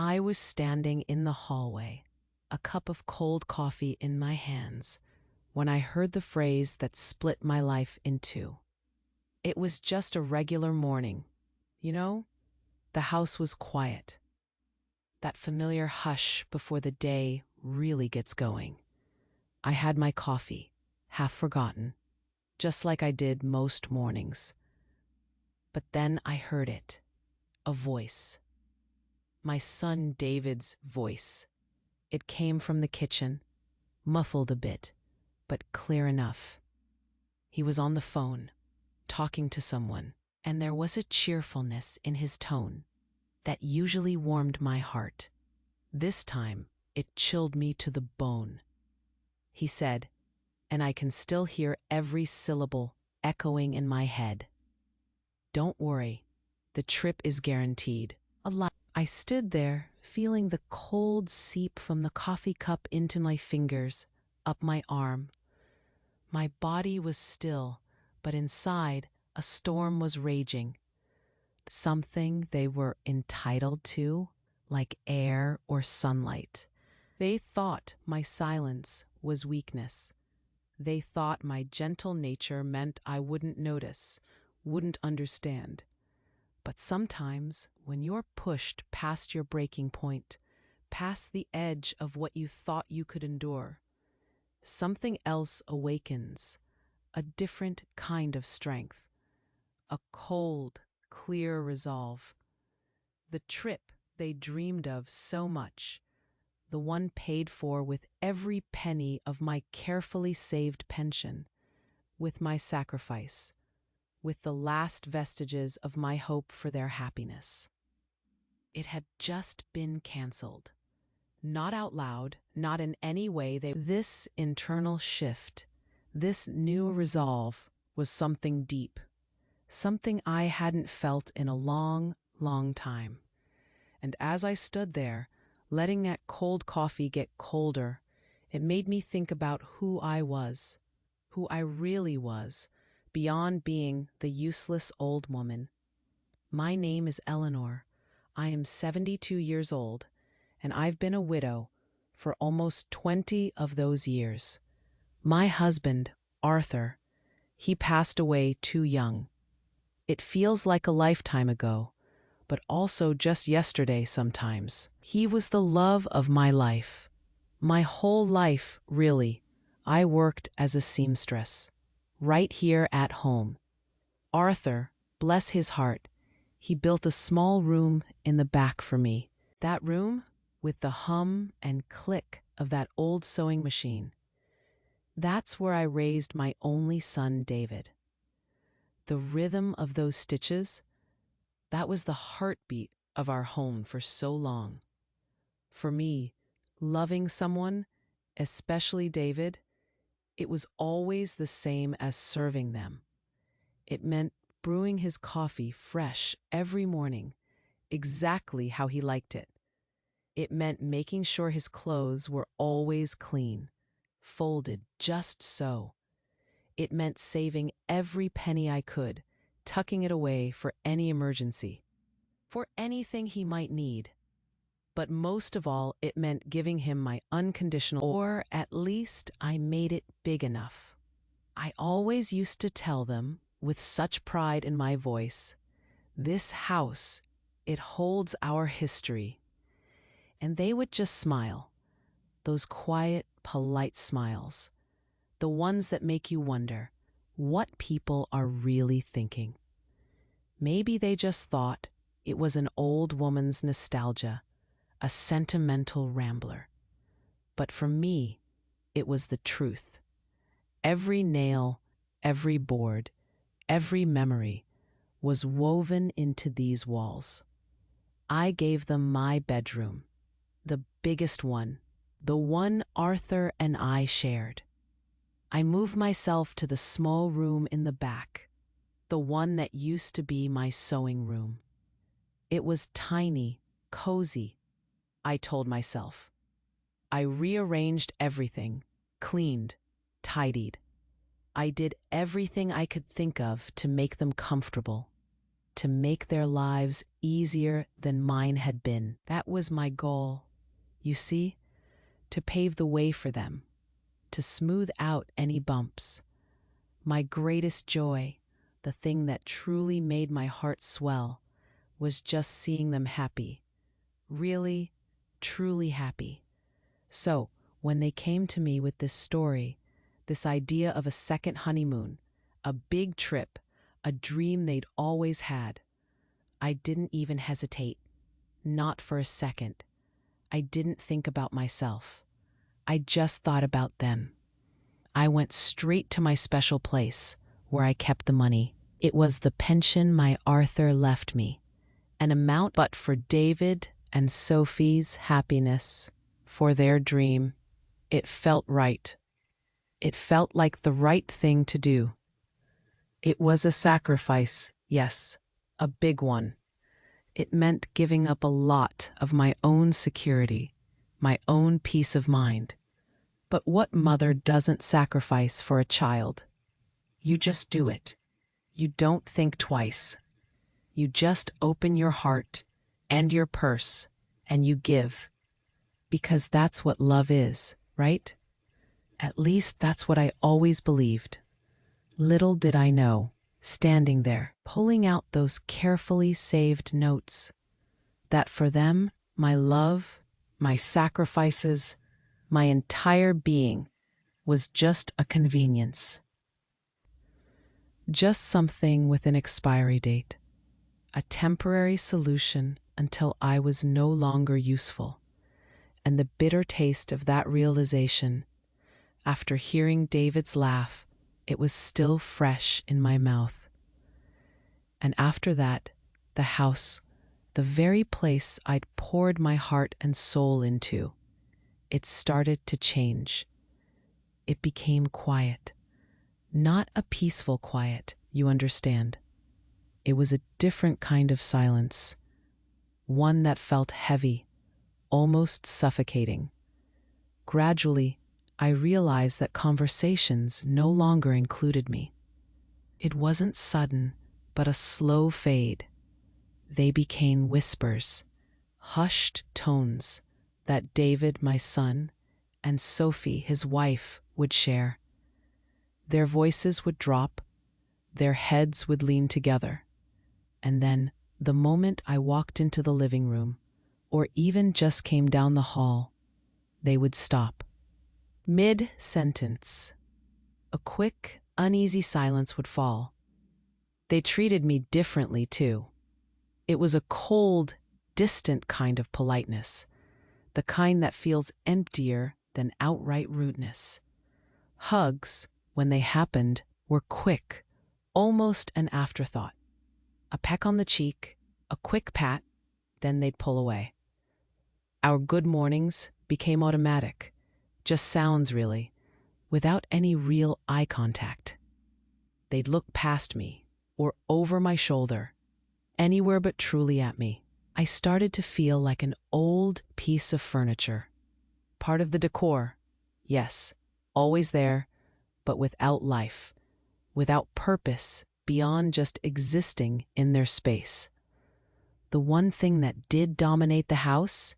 I was standing in the hallway, a cup of cold coffee in my hands, when I heard the phrase that split my life in two. It was just a regular morning. You know, the house was quiet. That familiar hush before the day really gets going. I had my coffee, half forgotten, just like I did most mornings. But then I heard it, a voice. My son David's voice. It came from the kitchen, muffled a bit, but clear enough. He was on the phone, talking to someone, and there was a cheerfulness in his tone that usually warmed my heart. This time, it chilled me to the bone. He said, and I can still hear every syllable echoing in my head. "Don't worry, the trip is guaranteed." I stood there, feeling the cold seep from the coffee cup into my fingers, up my arm. My body was still, but inside, a storm was raging. Something they were entitled to, like air or sunlight. They thought my silence was weakness. They thought my gentle nature meant I wouldn't notice, wouldn't understand. But sometimes, when you're pushed past your breaking point, past the edge of what you thought you could endure, something else awakens, a different kind of strength, a cold, clear resolve. The trip they dreamed of so much, the one paid for with every penny of my carefully saved pension, with my sacrifice, with the last vestiges of my hope for their happiness. It had just been canceled. Not out loud, not in any way. This internal shift, this new resolve, was something deep, something I hadn't felt in a long, long time. And as I stood there, letting that cold coffee get colder, it made me think about who I was, who I really was, beyond being the useless old woman. My name is Eleanor. I am 72 years old, and I've been a widow for almost 20 of those years. My husband, Arthur, he passed away too young. It feels like a lifetime ago, but also just yesterday sometimes. He was the love of my life. My whole life, really. I worked as a seamstress, right here at home. Arthur, bless his heart, he built a small room in the back for me. That room, with the hum and click of that old sewing machine. That's where I raised my only son, David. The rhythm of those stitches, that was the heartbeat of our home for so long. For me, loving someone, especially David, it was always the same as serving them. It meant brewing his coffee fresh every morning, exactly how he liked it. It meant making sure his clothes were always clean, folded just so. It meant saving every penny I could, tucking it away for any emergency, for anything he might need. But most of all, it meant giving him my unconditional, or at least I made it big enough. I always used to tell them, with such pride in my voice, "This house, it holds our history." And they would just smile, those quiet, polite smiles, the ones that make you wonder what people are really thinking. Maybe they just thought it was an old woman's nostalgia, a sentimental rambler. But for me, it was the truth. Every nail, every board, every memory was woven into these walls. I gave them my bedroom, the biggest one, the one Arthur and I shared. I moved myself to the small room in the back, the one that used to be my sewing room. It was tiny, cozy, I told myself. I rearranged everything, cleaned, tidied. I did everything I could think of to make them comfortable. to make their lives easier than mine had been. That was my goal, you see, to pave the way for them, to smooth out any bumps. My greatest joy, the thing that truly made my heart swell, was just seeing them happy. Really, truly happy. So, when they came to me with this story, this idea of a second honeymoon, a big trip, a dream they'd always had, I didn't even hesitate. Not for a second. I didn't think about myself. I just thought about them. I went straight to my special place, where I kept the money. It was the pension my Arthur left me, an amount but for David and Sophie's happiness, for their dream. It felt right. It felt like the right thing to do. It was a sacrifice, yes, a big one. It meant giving up a lot of my own security, my own peace of mind. But what mother doesn't sacrifice for a child? You just do it. You don't think twice. You just open your heart and your purse and you give. Because that's what love is, right? At least that's what I always believed. Little did I know, standing there, pulling out those carefully saved notes, that for them, my love, my sacrifices, my entire being was just a convenience. Just something with an expiry date, a temporary solution until I was no longer useful. And the bitter taste of that realization, after hearing David's laugh, it was still fresh in my mouth. And after that, the house, the very place I'd poured my heart and soul into, it started to change. It became quiet. Not a peaceful quiet, you understand. It was a different kind of silence, one that felt heavy, almost suffocating. Gradually, I realized that conversations no longer included me. It wasn't sudden, but a slow fade. They became whispers, hushed tones that David, my son, and Sophie, his wife, would share. Their voices would drop, their heads would lean together, and then, the moment I walked into the living room, or even just came down the hall, they would stop. Mid-sentence, a quick, uneasy silence would fall. They treated me differently, too. It was a cold, distant kind of politeness, the kind that feels emptier than outright rudeness. Hugs, when they happened, were quick, almost an afterthought. A peck on the cheek, a quick pat, then they'd pull away. Our good mornings became automatic, just sounds really, without any real eye contact. They'd look past me, or over my shoulder, anywhere but truly at me. I started to feel like an old piece of furniture. Part of the decor, yes, always there, but without life, without purpose beyond just existing in their space. The one thing that did dominate the house,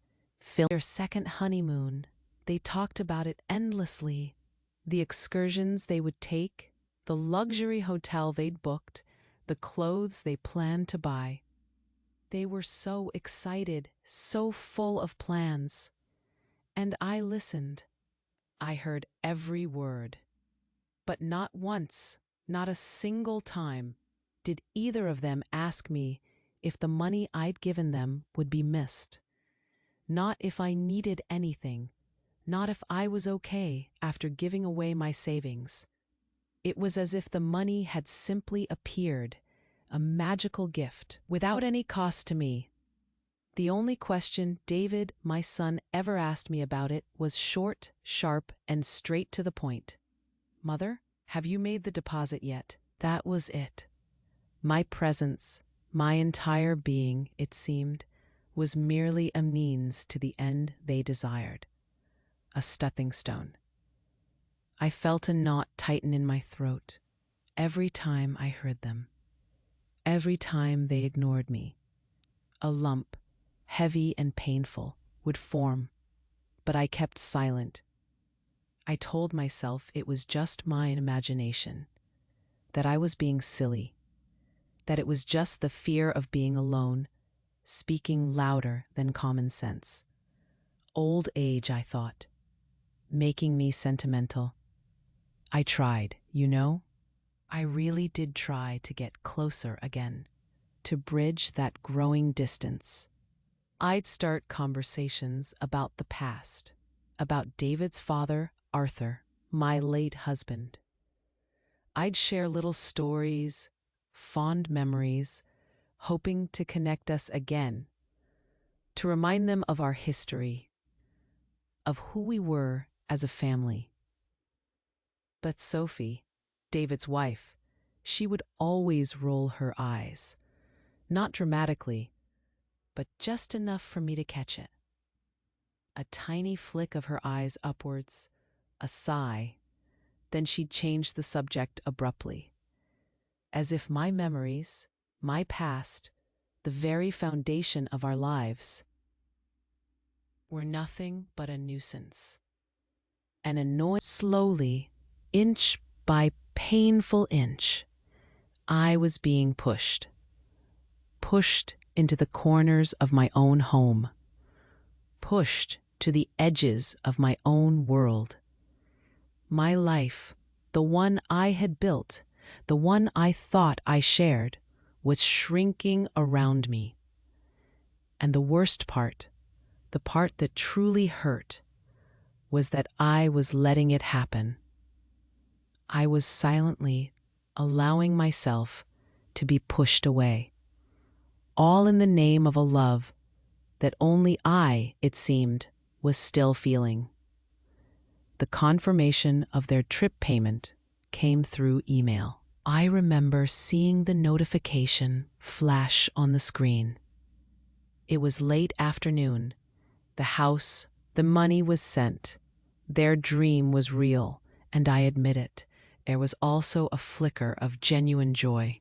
their second honeymoon. They talked about it endlessly. The excursions they would take, the luxury hotel they'd booked, the clothes they planned to buy. They were so excited, so full of plans. And I listened. I heard every word. But not once, not a single time, did either of them ask me if the money I'd given them would be missed. Not if I needed anything, not if I was okay after giving away my savings. It was as if the money had simply appeared, a magical gift, without any cost to me. The only question David, my son, ever asked me about it was short, sharp, and straight to the point. "Mother, have you made the deposit yet?" That was it. My presence, my entire being, it seemed, was merely a means to the end they desired. A stepping stone. I felt a knot tighten in my throat every time I heard them. Every time they ignored me, a lump, heavy and painful, would form, but I kept silent. I told myself it was just my imagination, that I was being silly, that it was just the fear of being alone, speaking louder than common sense. Old age, I thought, making me sentimental. I tried, you know? I really did try to get closer again, to bridge that growing distance. I'd start conversations about the past, about David's father, Arthur, my late husband. I'd share little stories, fond memories, hoping to connect us again, to remind them of our history, of who we were as a family. But Sophie, David's wife, she would always roll her eyes, not dramatically, but just enough for me to catch it. A tiny flick of her eyes upwards, a sigh, then she'd change the subject abruptly, as if my memories, my past, the very foundation of our lives, were nothing but a nuisance. An annoyance. Slowly, inch by painful inch, I was being pushed into the corners of my own home, pushed to the edges of my own world. My life, the one I had built, the one I thought I shared, was shrinking around me. And the worst part, the part that truly hurt, was that I was letting it happen. I was silently allowing myself to be pushed away, all in the name of a love that only I, it seemed, was still feeling. The confirmation of their trip payment came through email. I remember seeing the notification flash on the screen. It was late afternoon. The house, the money was sent. Their dream was real, and I admit it. There was also a flicker of genuine joy,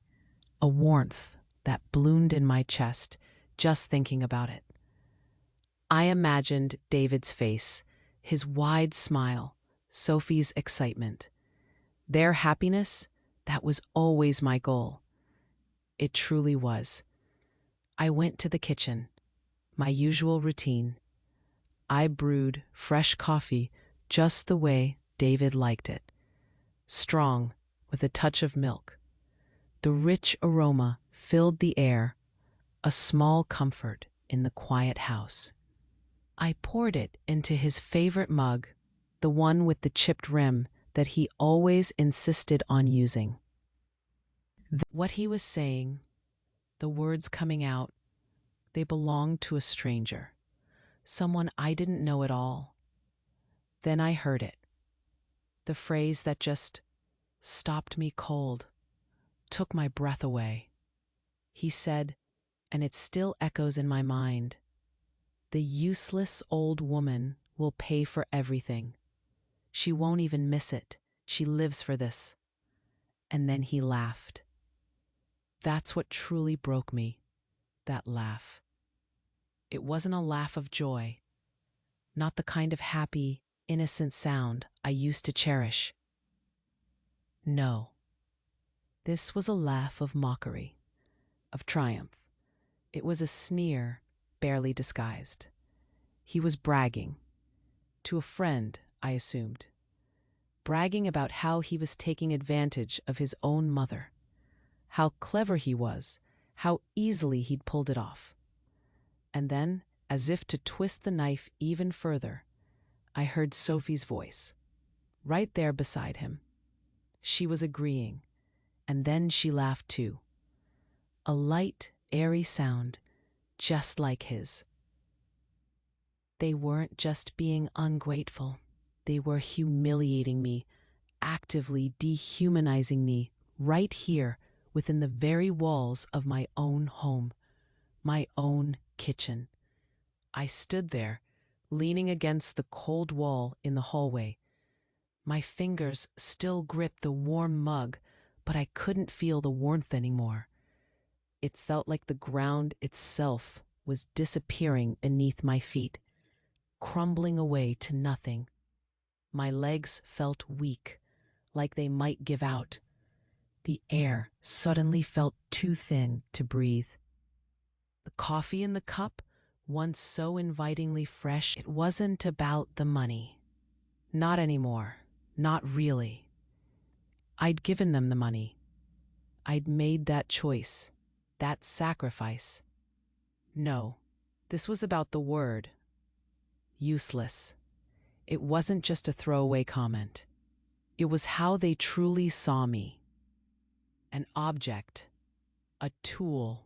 a warmth that bloomed in my chest just thinking about it. I imagined David's face, his wide smile, Sophie's excitement. Their happiness, that was always my goal. It truly was. I went to the kitchen, my usual routine. I brewed fresh coffee just the way David liked it, strong with a touch of milk. The rich aroma filled the air, a small comfort in the quiet house. I poured it into his favorite mug, the one with the chipped rim that he always insisted on using. What he was saying, the words coming out, they belonged to a stranger, someone I didn't know at all. Then I heard it, the phrase that just stopped me cold, took my breath away. He said, and it still echoes in my mind, "The useless old woman will pay for everything. She won't even miss it. She lives for this." And then he laughed. That's what truly broke me, that laugh. It wasn't a laugh of joy, not the kind of happy, innocent sound I used to cherish. No, this was a laugh of mockery, of triumph. It was a sneer, barely disguised. He was bragging. To a friend, I assumed. Bragging about how he was taking advantage of his own mother. How clever he was, how easily he'd pulled it off. And then, as if to twist the knife even further, I heard Sophie's voice, right there beside him. She was agreeing, and then she laughed too. A light, airy sound, just like his. They weren't just being ungrateful. They were humiliating me, actively dehumanizing me, right here within the very walls of my own home, my own kitchen. I stood there, leaning against the cold wall in the hallway. My fingers still gripped the warm mug, but I couldn't feel the warmth anymore. It felt like the ground itself was disappearing beneath my feet, crumbling away to nothing. My legs felt weak, like they might give out. The air suddenly felt too thin to breathe. The coffee in the cup, once so invitingly fresh, it wasn't about the money. Not anymore. Not really. I'd given them the money. I'd made that choice, that sacrifice. No, this was about the word. Useless. It wasn't just a throwaway comment. It was how they truly saw me. An object. A tool.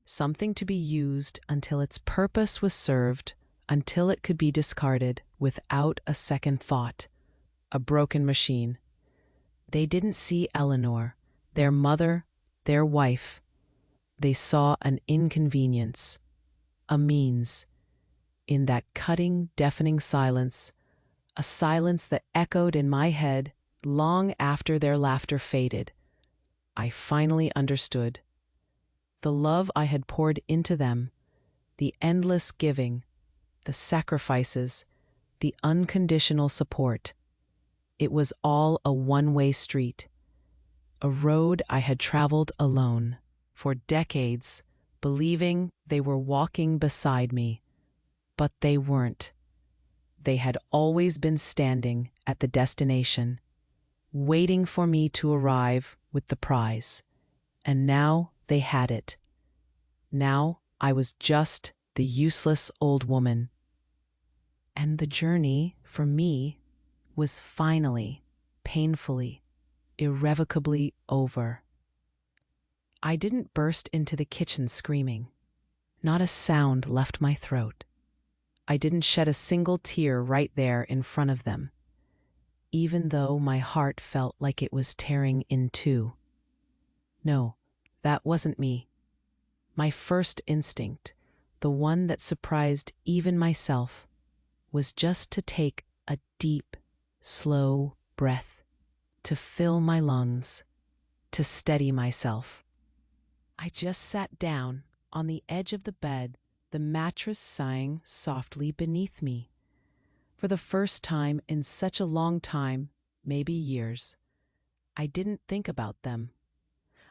Something to be used until its purpose was served, until it could be discarded without a second thought. A broken machine. They didn't see Eleanor, their mother, their wife. They saw an inconvenience, a means. In that cutting, deafening silence, a silence that echoed in my head long after their laughter faded, I finally understood. The love I had poured into them, the endless giving, the sacrifices, the unconditional support. It was all a one-way street, a road I had traveled alone for decades, believing they were walking beside me. But they weren't. They had always been standing at the destination, waiting for me to arrive with the prize. And now they had it. Now I was just the useless old woman. And the journey, for me, was finally, painfully, irrevocably over. I didn't burst into the kitchen screaming. Not a sound left my throat. I didn't shed a single tear right there in front of them, even though my heart felt like it was tearing in two. No, that wasn't me. My first instinct, the one that surprised even myself, was just to take a deep, slow breath, to fill my lungs, to steady myself. I just sat down on the edge of the bed, the mattress sighing softly beneath me. For the first time in such a long time, maybe years, I didn't think about them.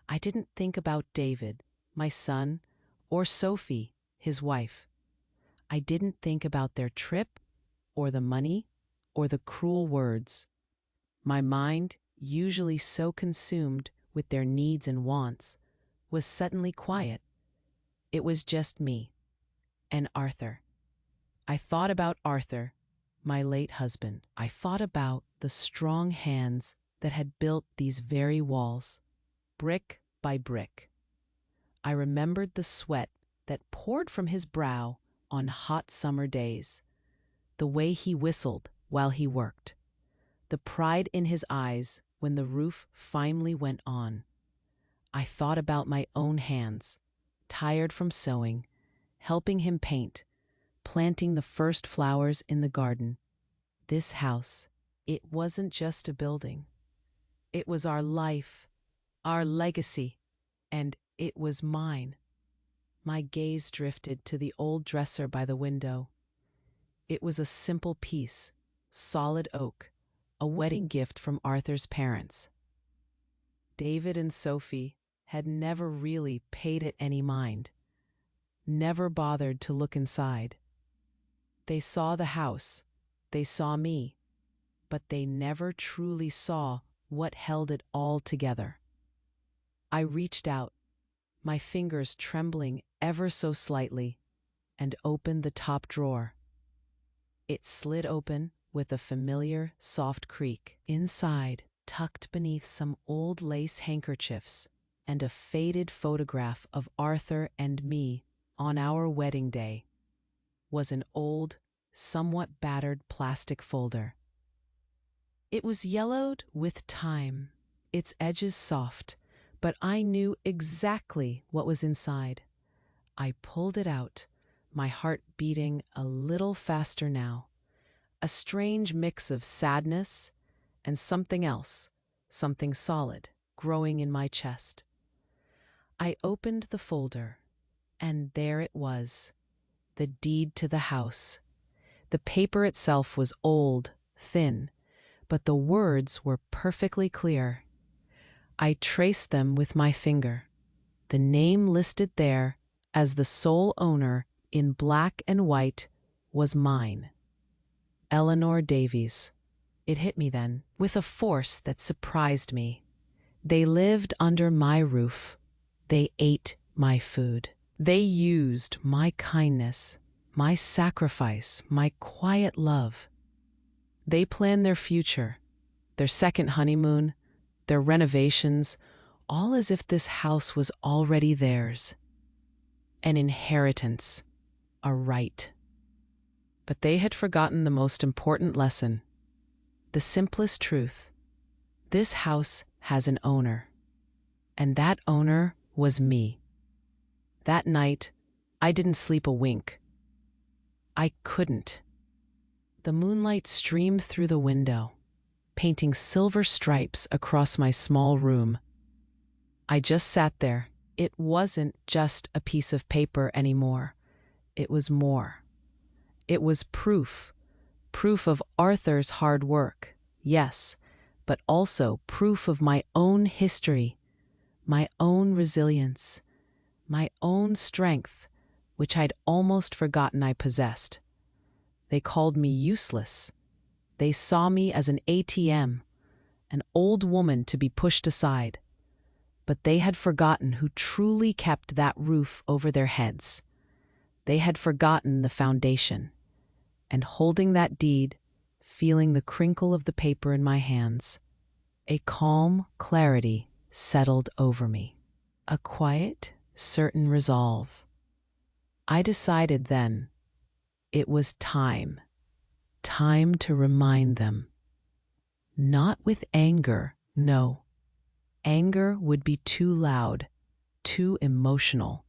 I didn't think about David, my son, or Sophie, his wife. I didn't think about their trip, or the money, or the cruel words. My mind, usually so consumed with their needs and wants, was suddenly quiet. It was just me and Arthur. I thought about Arthur, my late husband. I thought about the strong hands that had built these very walls, brick by brick. I remembered the sweat that poured from his brow on hot summer days, the way he whistled while he worked, the pride in his eyes when the roof finally went on. I thought about my own hands, tired from sewing, helping him paint, planting the first flowers in the garden. This house, it wasn't just a building. It was our life, our legacy, and it was mine. My gaze drifted to the old dresser by the window. It was a simple piece, solid oak, a wedding gift from Arthur's parents. David and Sophie had never really paid it any mind, never bothered to look inside. They saw the house, they saw me, but they never truly saw what held it all together. I reached out, my fingers trembling ever so slightly, and opened the top drawer. It slid open with a familiar, soft creak. Inside, tucked beneath some old lace handkerchiefs and a faded photograph of Arthur and me on our wedding day, was an old, somewhat battered plastic folder. It was yellowed with time, its edges soft, but I knew exactly what was inside. I pulled it out, my heart beating a little faster now. A strange mix of sadness and something else, something solid, growing in my chest. I opened the folder, and there it was, the deed to the house. The paper itself was old, thin, but the words were perfectly clear. I traced them with my finger. The name listed there as the sole owner in black and white was mine. Eleanor Davies. It hit me then, with a force that surprised me. They lived under my roof. They ate my food. They used my kindness, my sacrifice, my quiet love. They planned their future, their second honeymoon, their renovations, all as if this house was already theirs. An inheritance, a right. But they had forgotten the most important lesson, the simplest truth. This house has an owner, and that owner was me. That night, I didn't sleep a wink. I couldn't. The moonlight streamed through the window, painting silver stripes across my small room. I just sat there. It wasn't just a piece of paper anymore. It was more. It was proof of Arthur's hard work, yes, but also proof of my own history, my own resilience, my own strength, which I'd almost forgotten I possessed. They called me useless. They saw me as an ATM, an old woman to be pushed aside. But they had forgotten who truly kept that roof over their heads. They had forgotten the foundation. And holding that deed, feeling the crinkle of the paper in my hands, a calm clarity settled over me. A quiet, certain resolve. I decided then it was time to remind them. Not with anger, no. Anger would be too loud, too emotional.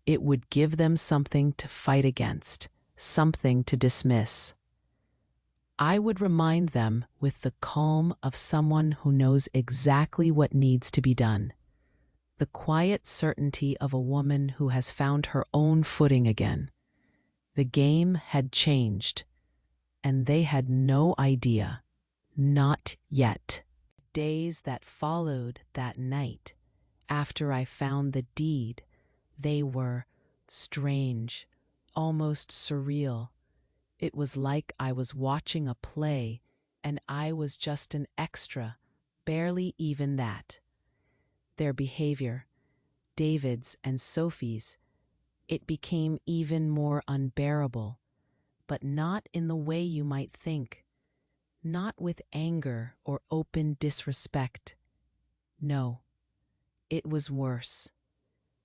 It would give them something to fight against, something to dismiss. I would remind them with the calm of someone who knows exactly what needs to be done. The quiet certainty of a woman who has found her own footing again. The game had changed, and they had no idea. Not yet. Days that followed that night, after I found the deed, they were strange, almost surreal. It was like I was watching a play, and I was just an extra, barely even that. Their behavior, David's and Sophie's, it became even more unbearable, but not in the way you might think. Not with anger or open disrespect. No, it was worse.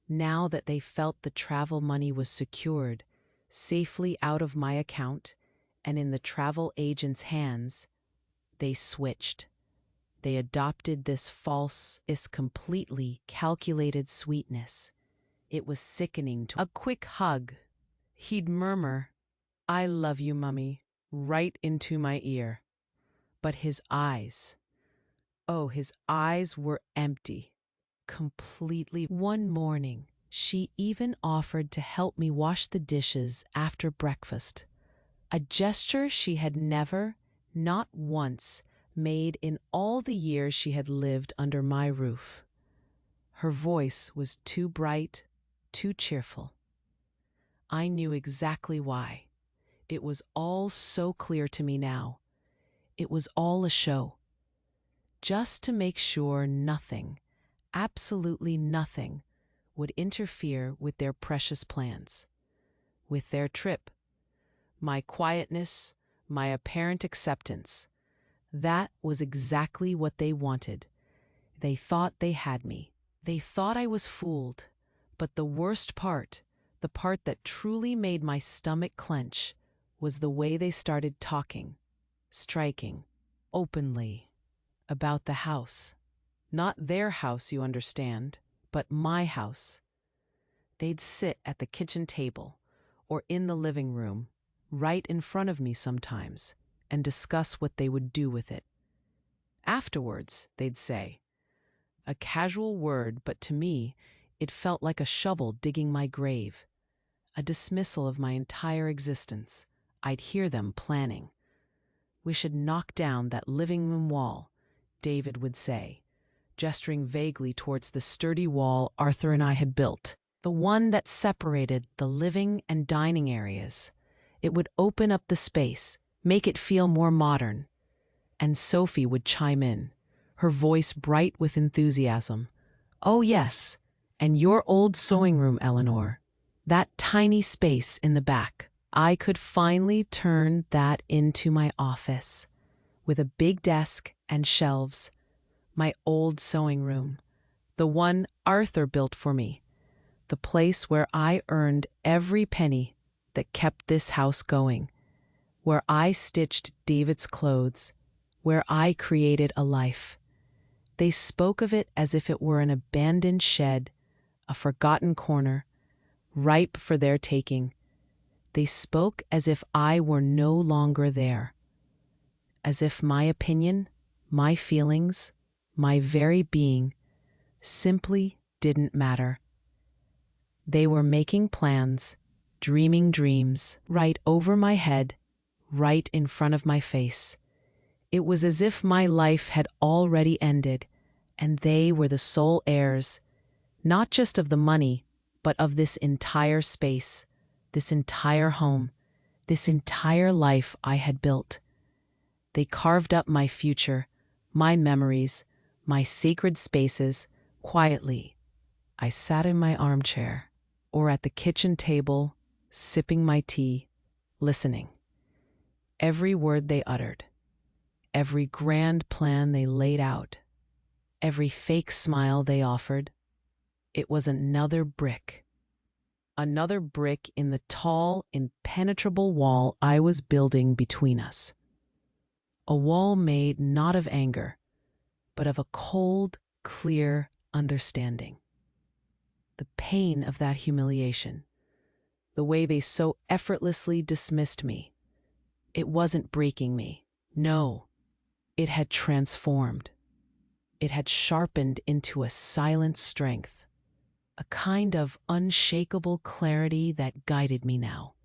Now that they felt the travel money was secured, safely out of my account and in the travel agent's hands, they switched. They adopted this false, this completely calculated sweetness. It was sickening to a quick hug. He'd murmur, "I love you, Mummy," right into my ear. But his eyes, oh, his eyes were empty, completely. One morning, she even offered to help me wash the dishes after breakfast, a gesture she had never, not once, made in all the years she had lived under my roof. Her voice was too bright, too cheerful. I knew exactly why. It was all so clear to me now. It was all a show. Just to make sure nothing, absolutely nothing, would interfere with their precious plans, with their trip. My quietness, my apparent acceptance, that was exactly what they wanted. They thought they had me. They thought I was fooled. But the worst part, the part that truly made my stomach clench, was the way they started talking, striking, openly, about the house. Not their house, you understand, but my house. They'd sit at the kitchen table or in the living room, right in front of me sometimes, and discuss what they would do with it. Afterwards, they'd say, a casual word, but to me, It felt like a shovel digging my grave, a dismissal of my entire existence. I'd hear them planning. "We should knock down that living room wall," David would say, gesturing vaguely towards the sturdy wall Arthur and I had built, the one that separated the living and dining areas. It would open up the space, make it feel more modern. And Sophie would chime in, her voice bright with enthusiasm. "Oh, yes, and your old sewing room, Eleanor. That tiny space in the back. I could finally turn that into my office, with a big desk and shelves. My old sewing room, the one Arthur built for me, the place where I earned every penny that kept this house going, where I stitched David's clothes, where I created a life." They spoke of it as if it were an abandoned shed, a forgotten corner, ripe for their taking. They spoke as if I were no longer there, as if my opinion, my feelings, my very being simply didn't matter. They were making plans, dreaming dreams, right over my head, right in front of my face. It was as if my life had already ended, and they were the sole heirs, not just of the money, but of this entire space, this entire home, this entire life I had built. They carved up my future, my memories, my sacred spaces, quietly. I sat in my armchair, or at the kitchen table, sipping my tea, listening. Every word they uttered, every grand plan they laid out, every fake smile they offered, it was another brick in the tall, impenetrable wall I was building between us. A wall made not of anger, but of a cold, clear understanding. The pain of that humiliation, the way they so effortlessly dismissed me, it wasn't breaking me. No, it had transformed. It had sharpened into a silent strength, a kind of unshakable clarity that guided me now.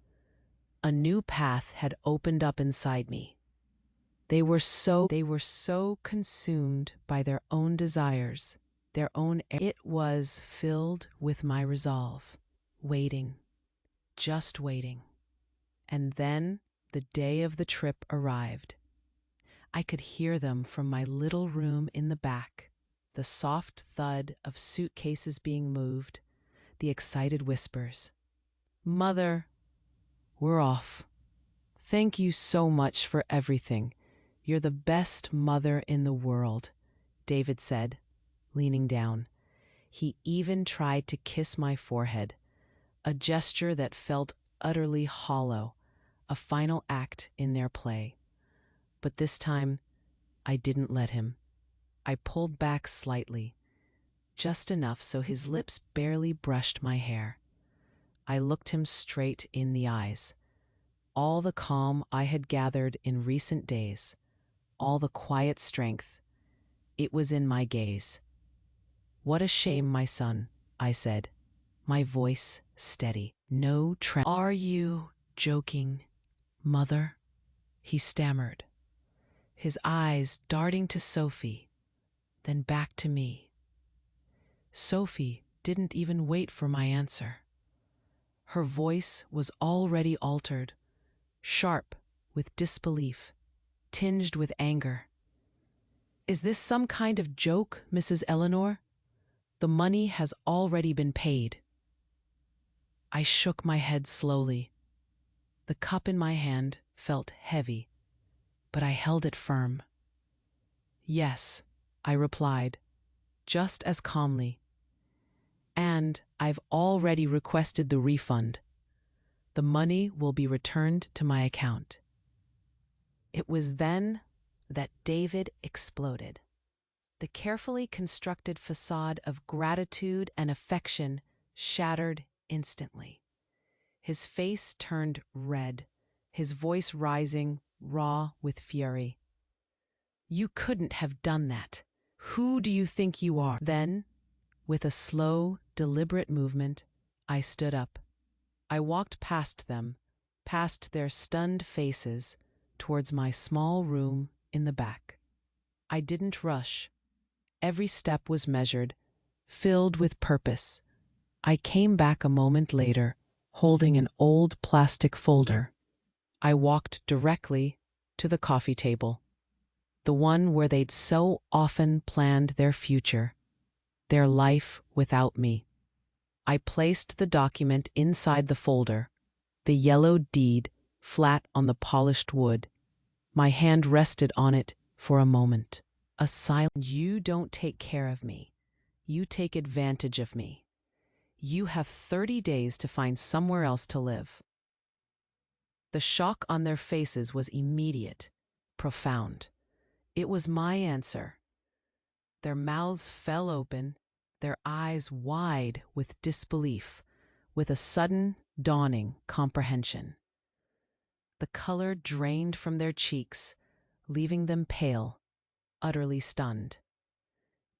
A new path had opened up inside me. They were so consumed by their own desires, their own. It was filled with my resolve, waiting, just waiting. And then the day of the trip arrived. I could hear them from my little room in the back, the soft thud of suitcases being moved, the excited whispers. "Mother, we're off. Thank you so much for everything. You're the best mother in the world," David said, leaning down. He even tried to kiss my forehead, a gesture that felt utterly hollow, a final act in their play. But this time, I didn't let him. I pulled back slightly, just enough so his lips barely brushed my hair. I looked him straight in the eyes. All the calm I had gathered in recent days, all the quiet strength, it was in my gaze. "What a shame, my son," I said, my voice steady. No tremor. "Are you joking, Mother?" he stammered, his eyes darting to Sophie, then back to me. Sophie didn't even wait for my answer. Her voice was already altered, sharp with disbelief, tinged with anger. "Is this some kind of joke, Mrs. Eleanor? The money has already been paid." I shook my head slowly. The cup in my hand felt heavy, but I held it firm. "Yes," I replied, just as calmly. "And I've already requested the refund. The money will be returned to my account." It was then that David exploded. The carefully constructed facade of gratitude and affection shattered instantly. His face turned red, his voice rising, raw with fury. "You couldn't have done that. Who do you think you are?" Then, With a slow, deliberate movement, I stood up. I walked past them, past their stunned faces, towards my small room in the back. I didn't rush. Every step was measured, filled with purpose. I came back a moment later, holding an old plastic folder. I walked directly to the coffee table, the one where they'd so often planned their future, their life without me. I placed the document inside the folder, the yellow deed flat on the polished wood. My hand rested on it for a moment. A silent, "You don't take care of me. You take advantage of me. You have 30 days to find somewhere else to live." The shock on their faces was immediate, profound. It was my answer. Their mouths fell open, their eyes wide with disbelief, with a sudden, dawning comprehension. The color drained from their cheeks, leaving them pale, utterly stunned.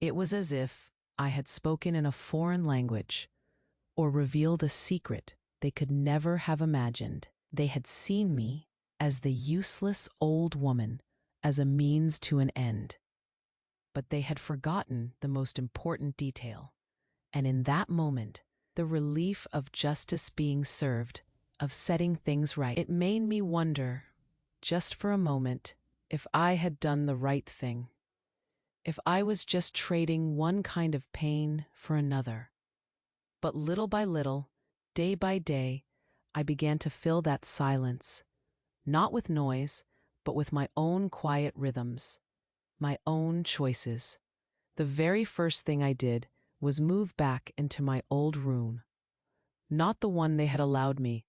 It was as if I had spoken in a foreign language, or revealed a secret they could never have imagined. They had seen me as the useless old woman, as a means to an end. But they had forgotten the most important detail. And in that moment, the relief of justice being served, of setting things right, it made me wonder, just for a moment, if I had done the right thing. If I was just trading one kind of pain for another. But little by little, day by day, I began to fill that silence, not with noise, but with my own quiet rhythms, my own choices. The very first thing I did was move back into my old room. Not the one they had allowed me,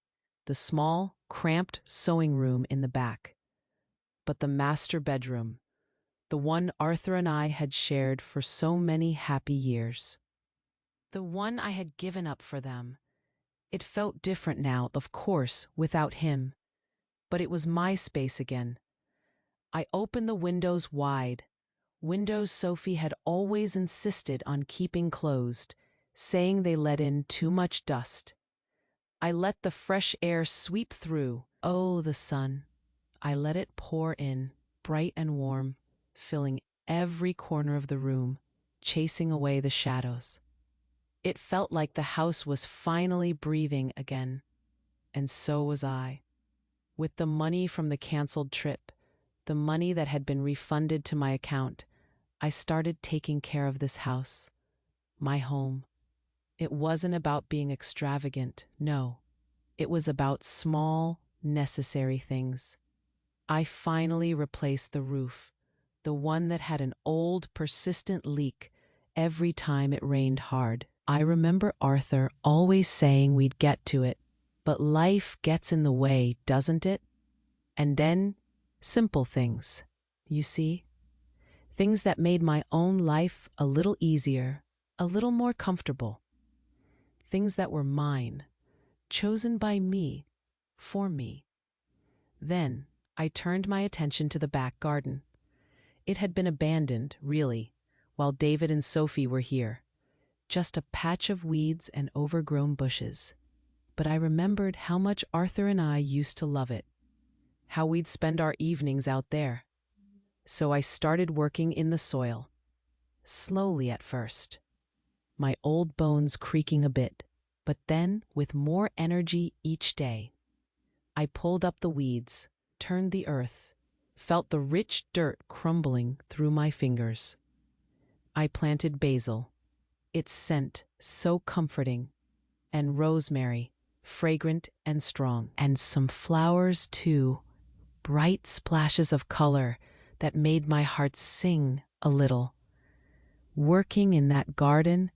the small, cramped sewing room in the back, but the master bedroom, the one Arthur and I had shared for so many happy years. The one I had given up for them. It felt different now, of course, without him. But it was my space again. I opened the windows wide, windows Sophie had always insisted on keeping closed, saying they let in too much dust. I let the fresh air sweep through. Oh, the sun. I let it pour in, bright and warm, filling every corner of the room, chasing away the shadows. It felt like the house was finally breathing again, and so was I. With the money from the canceled trip, the money that had been refunded to my account, I started taking care of this house, my home. It wasn't about being extravagant, no. It was about small, necessary things. I finally replaced the roof, the one that had an old, persistent leak every time it rained hard. I remember Arthur always saying we'd get to it, but life gets in the way, doesn't it? And then, simple things, you see? Things that made my own life a little easier, a little more comfortable. Things that were mine, chosen by me, for me. Then I turned my attention to the back garden. It had been abandoned, really, while David and Sophie were here. Just a patch of weeds and overgrown bushes. But I remembered how much Arthur and I used to love it, how we'd spend our evenings out there. So I started working in the soil, slowly at first, my old bones creaking a bit, but then with more energy each day. I pulled up the weeds, turned the earth, felt the rich dirt crumbling through my fingers. I planted basil, its scent so comforting, and rosemary, fragrant and strong, and some flowers too, bright splashes of color that made my heart sing a little. Working in that garden,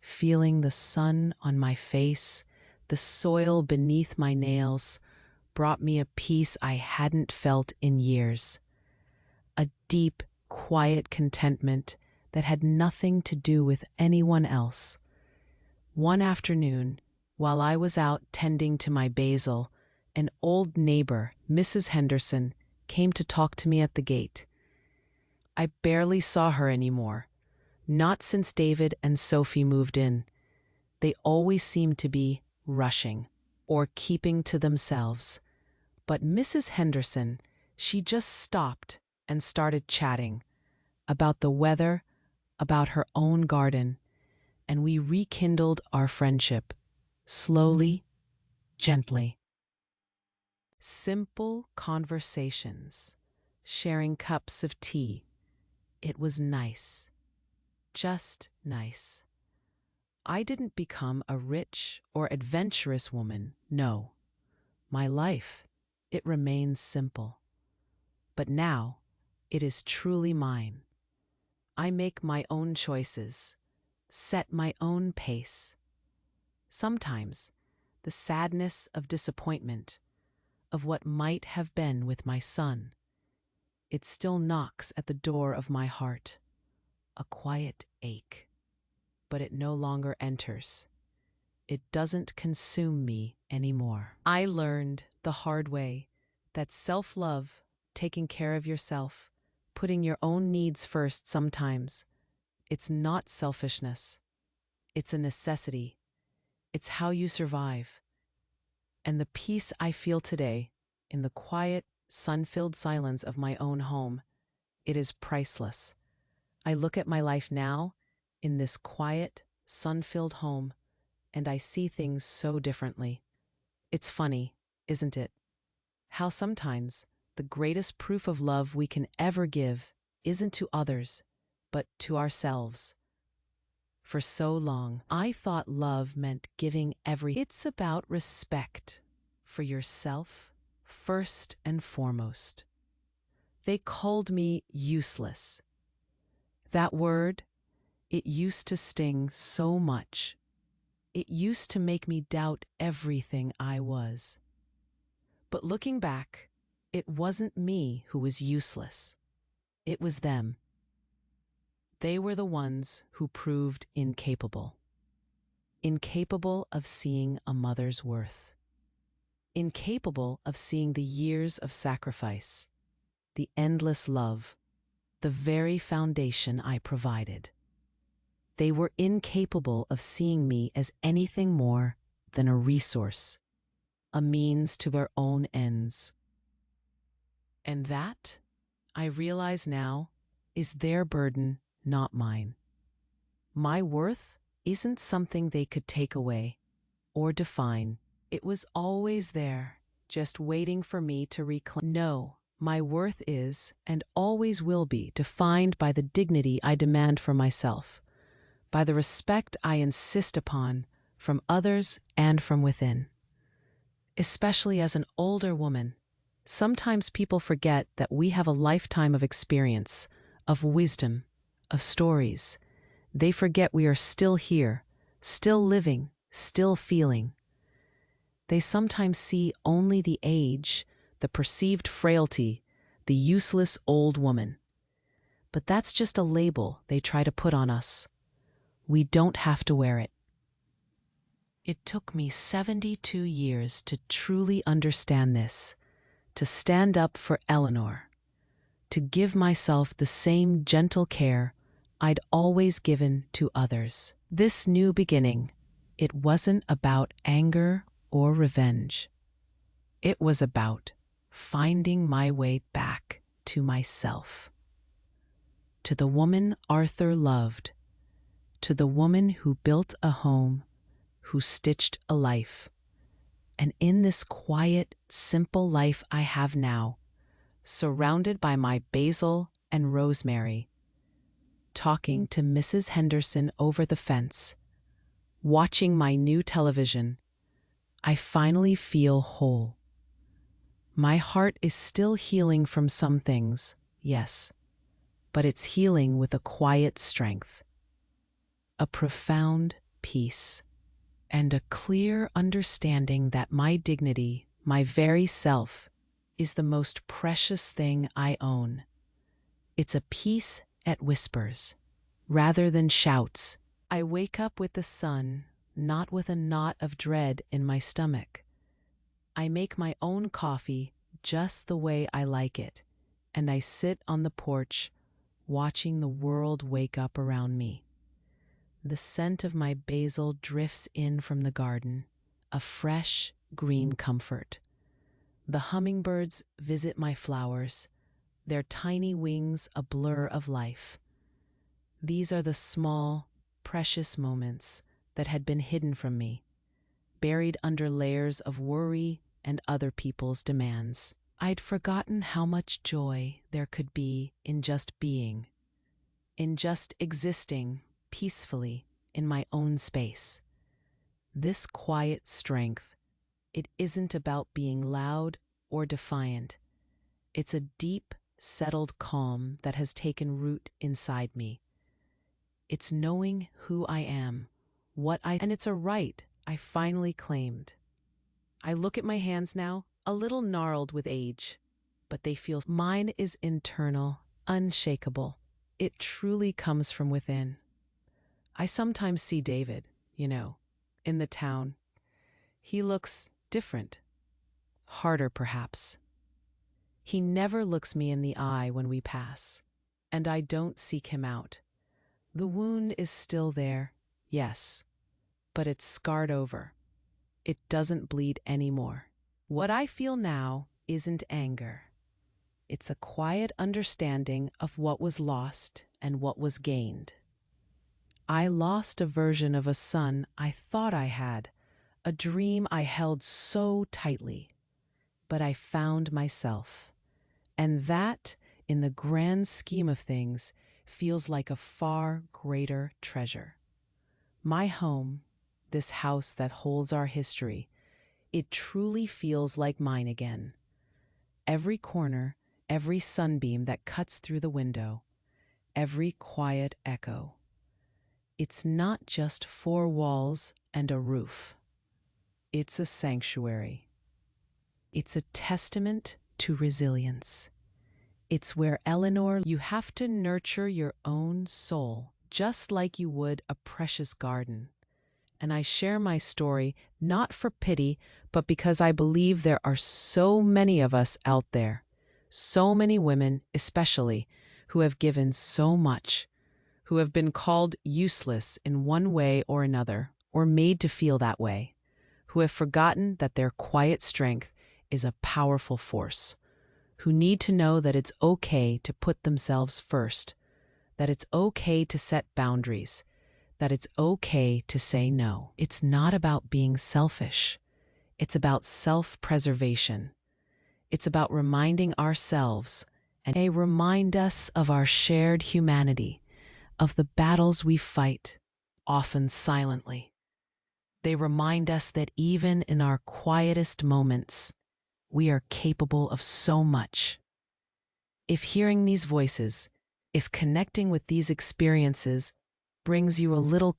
feeling the sun on my face, the soil beneath my nails, brought me a peace I hadn't felt in years. A deep, quiet contentment that had nothing to do with anyone else. One afternoon, while I was out tending to my basil, an old neighbor, Mrs. Henderson, came to talk to me at the gate. I barely saw her anymore. Not since David and Sophie moved in. They always seemed to be rushing or keeping to themselves. But Mrs. Henderson, she just stopped and started chatting about the weather, about her own garden, and we rekindled our friendship, slowly, gently. Simple conversations, sharing cups of tea. It was nice, just nice. I didn't become a rich or adventurous woman, no. My life, it remains simple. But now, it is truly mine. I make my own choices, set my own pace. Sometimes, the sadness of disappointment, of what might have been with my son, it still knocks at the door of my heart, a quiet ache. But it no longer enters. It doesn't consume me anymore. I learned the hard way that self-love, taking care of yourself, putting your own needs first sometimes, it's not selfishness. It's a necessity. It's how you survive. And the peace I feel today, in the quiet, sun-filled silence of my own home, it is priceless. I look at my life now, in this quiet, sun-filled home, and I see things so differently. It's funny, isn't it? How sometimes the greatest proof of love we can ever give isn't to others, but to ourselves. For so long, I thought love meant giving everything. It's about respect for yourself, first and foremost. They called me useless. That word, it used to sting so much. It used to make me doubt everything I was. But looking back, it wasn't me who was useless. It was them. They were the ones who proved incapable. Incapable of seeing a mother's worth. Incapable of seeing the years of sacrifice, the endless love, the very foundation I provided. They were incapable of seeing me as anything more than a resource, a means to their own ends. And that, I realize now, is their burden, not mine. My worth isn't something they could take away or define. It was always there, just waiting for me to reclaim. No, my worth is, and always will be, defined by the dignity I demand for myself, by the respect I insist upon from others and from within. Especially as an older woman, sometimes people forget that we have a lifetime of experience, of wisdom, of stories. They forget we are still here, still living, still feeling. They sometimes see only the age, the perceived frailty, the useless old woman. But that's just a label they try to put on us. We don't have to wear it. It took me 72 years to truly understand this, to stand up for Eleanor, to give myself the same gentle care I'd always given to others. This new beginning, it wasn't about anger or revenge. It was about finding my way back to myself, to the woman Arthur loved, to the woman who built a home, who stitched a life. And in this quiet, simple life I have now, surrounded by my basil and rosemary, talking to Mrs. Henderson over the fence, watching my new television, I finally feel whole. My heart is still healing from some things, yes, but it's healing with a quiet strength, a profound peace, and a clear understanding that my dignity, my very self, is the most precious thing I own. It's a peace at whispers, rather than shouts. I wake up with the sun, not with a knot of dread in my stomach. I make my own coffee just the way I like it, and I sit on the porch, watching the world wake up around me. The scent of my basil drifts in from the garden, a fresh, green comfort. The hummingbirds visit my flowers, their tiny wings a blur of life. These are the small, precious moments that had been hidden from me, buried under layers of worry and other people's demands. I'd forgotten how much joy there could be in just being, in just existing peacefully in my own space. This quiet strength, it isn't about being loud or defiant. It's a deep, settled calm that has taken root inside me. It's knowing who I am, and it's a right I finally claimed. I look at my hands now, a little gnarled with age, but they feel mine is internal, unshakable. It truly comes from within. I sometimes see David, in the town. He looks different, harder perhaps. He never looks me in the eye when we pass, and I don't seek him out. The wound is still there, yes, but it's scarred over. It doesn't bleed anymore. What I feel now isn't anger. It's a quiet understanding of what was lost and what was gained. I lost a version of a son I thought I had, a dream I held so tightly. But I found myself. And that, in the grand scheme of things, feels like a far greater treasure. My home, this house that holds our history, it truly feels like mine again. Every corner, every sunbeam that cuts through the window, every quiet echo. It's not just four walls and a roof. It's a sanctuary. It's a testament to resilience. It's where, Eleanor, you have to nurture your own soul, just like you would a precious garden. And I share my story not for pity, but because I believe there are so many of us out there, so many women especially, who have given so much, who have been called useless in one way or another, or made to feel that way, who have forgotten that their quiet strength is a powerful force, who need to know that it's okay to put themselves first, that it's okay to set boundaries, that it's okay to say no. It's not about being selfish. It's about self-preservation. It's about reminding ourselves and remind us of our shared humanity, of the battles we fight, often silently. They remind us that even in our quietest moments, we are capable of so much. If hearing these voices, if connecting with these experiences brings you a little